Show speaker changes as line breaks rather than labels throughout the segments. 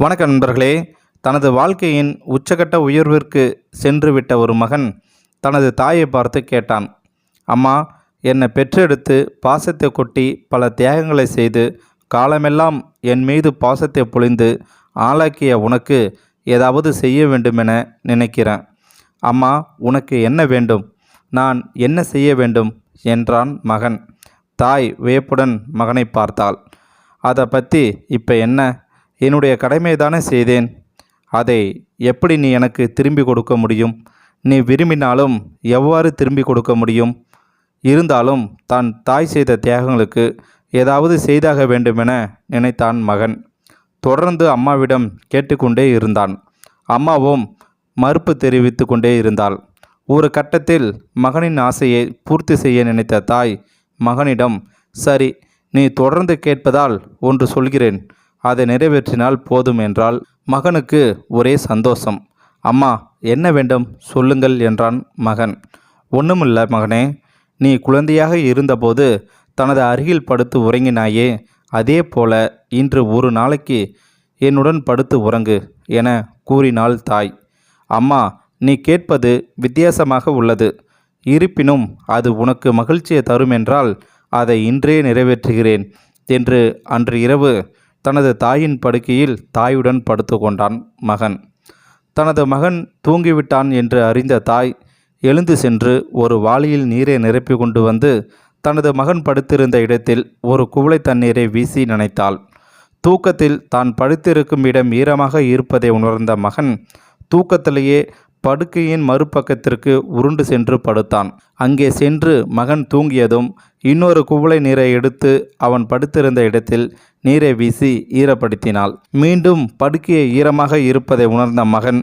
வணக்க நண்பர்களே. தனது வாழ்க்கையின் உச்சகட்ட உயர்விற்கு சென்றுவிட்ட ஒரு மகன் தனது தாயை பார்த்து கேட்டான், அம்மா, என்னை பெற்றெடுத்து பாசத்தை கொட்டி பல தியாகங்களை செய்து காலமெல்லாம் என் மீது பாசத்தை பொழிந்து ஆளாக்கிய உனக்கு ஏதாவது செய்ய வேண்டுமென நினைக்கிறேன். அம்மா, உனக்கு என்ன வேண்டும்? நான் என்ன செய்ய வேண்டும் என்றான் மகன். தாய் வியப்புடன் மகனை பார்த்தாள். அதை பற்றி இப்போ என்ன? என்னுடைய கடமை தானே செய்தேன். அதை எப்படி நீ எனக்கு திரும்பி கொடுக்க முடியும்? நீ விரும்பினாலும் எவ்வாறு திரும்பி கொடுக்க முடியும்? இருந்தாலும் தான் தாய் செய்த தியாகங்களுக்கு ஏதாவது செய்தாக வேண்டுமென நினைத்தான் மகன். தொடர்ந்து அம்மாவிடம் கேட்டுக்கொண்டே இருந்தான். அம்மாவும் மறுப்பு தெரிவித்து கொண்டே இருந்தாள். ஒரு கட்டத்தில் மகனின் ஆசையை பூர்த்தி செய்ய நினைத்த தாய் மகனிடம், சரி, நீ தொடர்ந்து கேட்பதால் ஒன்று சொல்கிறேன், அதை நிறைவேற்றினால் போதும் என்றால். மகனுக்கு ஒரே சந்தோஷம். அம்மா, என்ன வேண்டும் சொல்லுங்கள் என்றான் மகன். ஒன்றுமில்ல மகனே, நீ குழந்தையாக இருந்தபோது தனது அருகில் படுத்து உறங்கினாயே, அதே போல இன்று ஒரு நாளைக்கு என்னுடன் படுத்து உறங்கு என கூறினாள் தாய். அம்மா, நீ கேட்பது வித்தியாசமாக உள்ளது. இருப்பினும் அது உனக்கு மகிழ்ச்சியை தரும் என்றால் அதை இன்றே நிறைவேற்றுகிறேன் என்று அன்று இரவு தனது தாயின் படுக்கையில் தாயுடன் படுத்து கொண்டான் மகன். தனது மகன் தூங்கிவிட்டான் என்று அறிந்த தாய் எழுந்து சென்று ஒரு வாளியில் நீரை நிரப்பி கொண்டு வந்து தனது மகன் படுத்திருந்த இடத்தில் ஒரு குவளை தண்ணீரை வீசி நனைத்தாள். தூக்கத்தில் தான் படுத்திருக்கும் இடம் ஈரமாக இருப்பதை உணர்ந்த மகன் தூக்கத்திலேயே படுக்கையின் மறுபக்கத்திற்கு உருண்டு சென்று படுத்தான். அங்கே சென்று மகன் தூங்கியதும் இன்னொரு குவளை நீரை எடுத்து அவன் படுத்திருந்த இடத்தில் நீரை வீசி ஈரப்படுத்தினாள். மீண்டும் படுக்கையை ஈரமாக இருப்பதை உணர்ந்த மகன்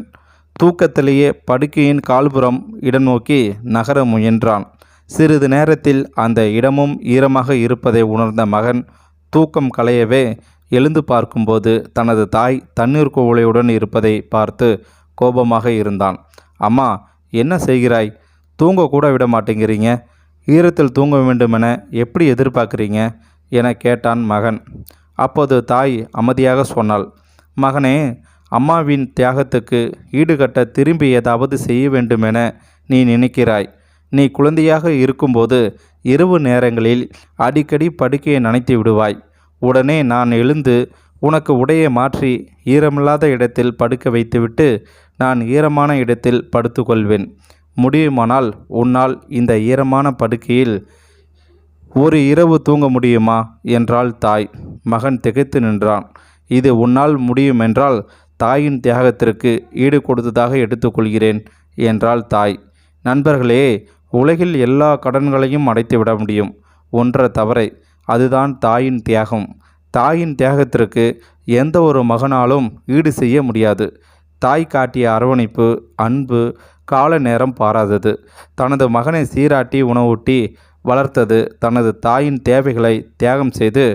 தூக்கத்திலேயே படுக்கையின் கால்புறம் இடம் நோக்கி நகர முயன்றான். சிறிது நேரத்தில் அந்த இடமும் ஈரமாக இருப்பதை உணர்ந்த மகன் தூக்கம் களையவே எழுந்து பார்க்கும்போது தனது தாய் தண்ணீர் குவளையுடன் இருப்பதை பார்த்து கோபமாக இருந்தான். அம்மா, என்ன செய்கிறாய்? தூங்க கூட விட மாட்டேங்கிறீங்க. ஈரத்தில் தூங்க வேண்டுமென எப்படி எதிர்பார்க்குறீங்க என கேட்டான் மகன். அப்போது தாய் அமைதியாக சொன்னாள், மகனே, அம்மாவின் தியாகத்துக்கு ஈடுகட்ட திரும்பி ஏதாவது செய்ய வேண்டுமென நீ நினைக்கிறாய். நீ குழந்தையாக இருக்கும்போது இரவு நேரங்களில் அடிக்கடி படுக்கையை நனைத்து விடுவாய். உடனே நான் எழுந்து உனக்கு உடையை மாற்றி ஈரமில்லாத இடத்தில் படுக்க வைத்துவிட்டு நான் ஈரமான இடத்தில் படுத்துக்கொள்வேன். முடியுமானால் உன்னால் இந்த ஈரமான படுக்கையில் ஒரு இரவு தூங்க முடியுமா என்றாள் தாய். மகன் திகைத்து நின்றான். இது உன்னால் முடியுமென்றால் தாயின் தியாகத்திற்கு ஈடு கொடுத்ததாக எடுத்துக்கொள்கிறேன் என்றாள் தாய். நண்பர்களே, உலகில் எல்லா கடன்களையும் அடைத்துவிட முடியும், ஒன்றை தவிர. அதுதான் தாயின் தியாகம். தாயின் தியாகத்திற்கு எந்த ஒரு மகனாலும் ஈடு செய்ய முடியாது. தாய் காட்டிய அரவணைப்பு, அன்பு கால நேரம் பாராதது. தனது மகனை சீராட்டி உணவூட்டி வளர்த்தது. தனது தாயின் தேவைகளை தியாகம் செய்து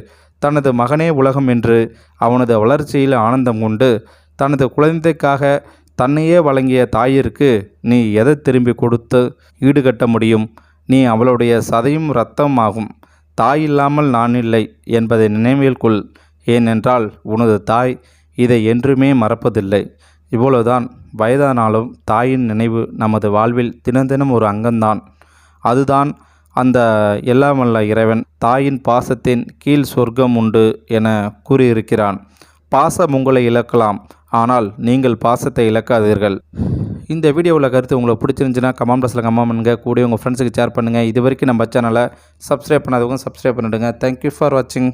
தனது மகனே உலகம் என்று அவனது வளர்ச்சியில் ஆனந்தம் கொண்டு தனது குழந்தைக்காக தன்னையே வழங்கிய தாயிற்கு நீ எதை திரும்பி கொடுத்து ஈடுகட்ட முடியும்? நீ அவளுடைய சதையும் இரத்தம் ஆகும். தாய் இல்லாமல் நான் இல்லை என்பதை நினைவில் கொள். ஏனென்றால் உனது தாய் இதை என்றுமே மறப்பதில்லை. இவ்வளவுதான். வயதானாலும் தாயின் நினைவு நமது வாழ்வில் தினம் ஒரு அங்கம்தான். அதுதான் அந்த எல்லாம் வல்ல இறைவன் தாயின் பாசத்தின் கீழ் சொர்க்கம் உண்டு என கூறியிருக்கிறான். பாசம் உங்களை இழக்கலாம், ஆனால் நீங்கள் பாசத்தை இழக்காதீர்கள். இந்த வீடியோவில் கருத்து உங்களுக்கு பிடிச்சிருந்துச்சுன்னா கமெண்ட் பாக்ஸில் கமெண்ட் பண்ணுங்கள். கூட உங்கள் ஃப்ரெண்ட்ஸுக்கு ஷேர் பண்ணுங்கள். இது வரைக்கும் நம்ம சேனலை சப்ஸ்கிரைப் பண்ணாதவங்க சப்ஸ்கிரைப் பண்ணிவிடுங்க. தேங்க்யூ ஃபார் வாட்சிங்.